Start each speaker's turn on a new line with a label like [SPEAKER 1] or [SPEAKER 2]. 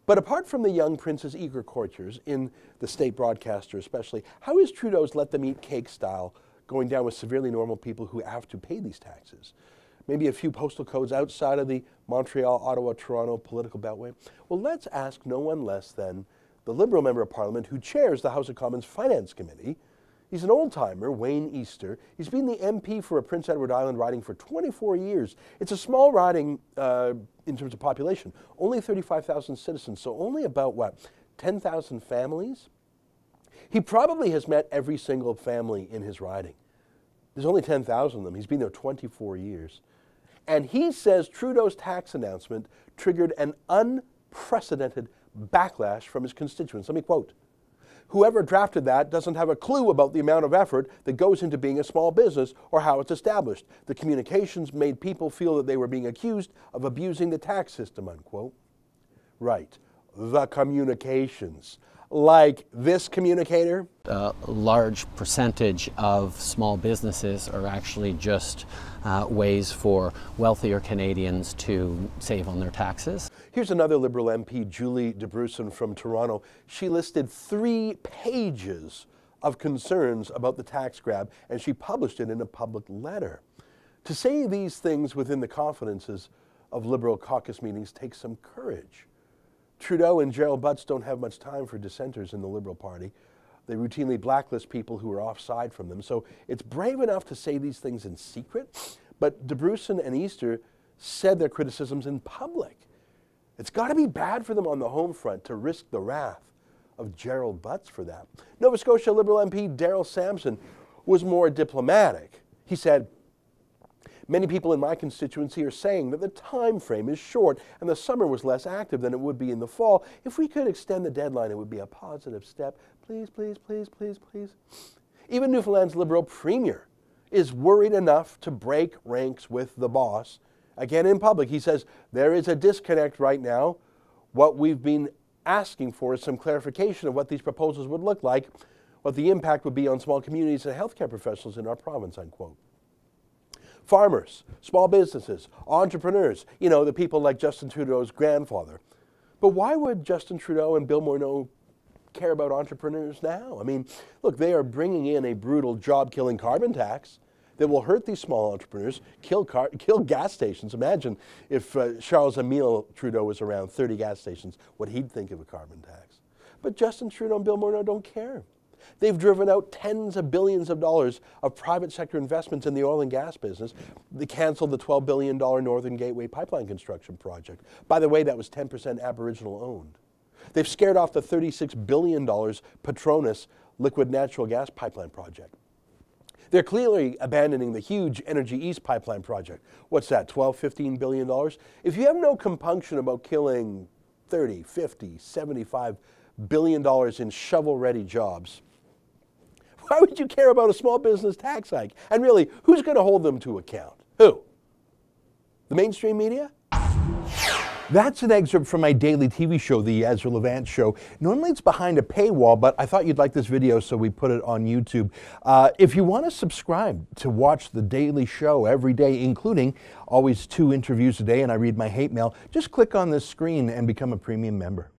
[SPEAKER 1] But apart from the young prince's eager courtiers, in the state broadcaster especially, how is Trudeau's let them eat cake style going down with severely normal people who have to pay these taxes? Maybe a few postal codes outside of the Montreal, Ottawa, Toronto political beltway? Well, let's ask no one less than the Liberal Member of Parliament who chairs the House of Commons Finance Committee. He's an old-timer, Wayne Easter. He's been the MP for a Prince Edward Island riding for 24 years. It's a small riding in terms of population, only 35,000 citizens, so only about, what, 10,000 families? He probably has met every single family in his riding. There's only 10,000 of them. He's been there 24 years. And he says Trudeau's tax announcement triggered an unprecedented backlash from his constituents. Let me quote. Whoever drafted that doesn't have a clue about the amount of effort that goes into being a small business or how it's established. The communications made people feel that they were being accused of abusing the tax system, unquote. Right, the communications. Like this communicator?
[SPEAKER 2] A large percentage of small businesses are actually just ways for wealthier Canadians to save on their taxes.
[SPEAKER 1] Here's another Liberal MP, Julie DeBrussen from Toronto. She listed 3 pages of concerns about the tax grab, and she published it in a public letter. To say these things within the confidences of Liberal caucus meetings takes some courage. Trudeau and Gerald Butts don't have much time for dissenters in the Liberal Party. They routinely blacklist people who are offside from them. So it's brave enough to say these things in secret, but DeBrussen and Easter said their criticisms in public. It's got to be bad for them on the home front to risk the wrath of Gerald Butts for that. Nova Scotia Liberal MP Daryl Sampson was more diplomatic. He said, many people in my constituency are saying that the time frame is short and the summer was less active than it would be in the fall. If we could extend the deadline, it would be a positive step. Please, please, please, please, please. Even Newfoundland's Liberal Premier is worried enough to break ranks with the boss. Again, in public, he says, there is a disconnect right now. What we've been asking for is some clarification of what these proposals would look like, what the impact would be on small communities and healthcare professionals in our province, unquote. Farmers, small businesses, entrepreneurs, you know, the people like Justin Trudeau's grandfather. But why would Justin Trudeau and Bill Morneau care about entrepreneurs now? I mean, look, they are bringing in a brutal job-killing carbon tax that will hurt these small entrepreneurs, kill gas stations. Imagine if Charles-Émile Trudeau was around 30 gas stations, what he'd think of a carbon tax. But Justin Trudeau and Bill Morneau don't care. They've driven out tens of billions of dollars of private sector investments in the oil and gas business. They canceled the $12 billion Northern Gateway pipeline construction project. By the way, that was 10% Aboriginal owned. They've scared off the $36 billion Petronas liquid natural gas pipeline project. They're clearly abandoning the huge Energy East pipeline project. What's that, $12, $15 billion? If you have no compunction about killing 30, 50, 75 billion dollars in shovel-ready jobs, why would you care about a small business tax hike? And really, who's going to hold them to account? Who? The mainstream media? That's an excerpt from my daily TV show, The Ezra Levant Show. Normally it's behind a paywall, but I thought you'd like this video, so we put it on YouTube. If you want to subscribe to watch the daily show every day, including always 2 interviews a day, and I read my hate mail, just click on this screen and become a premium member.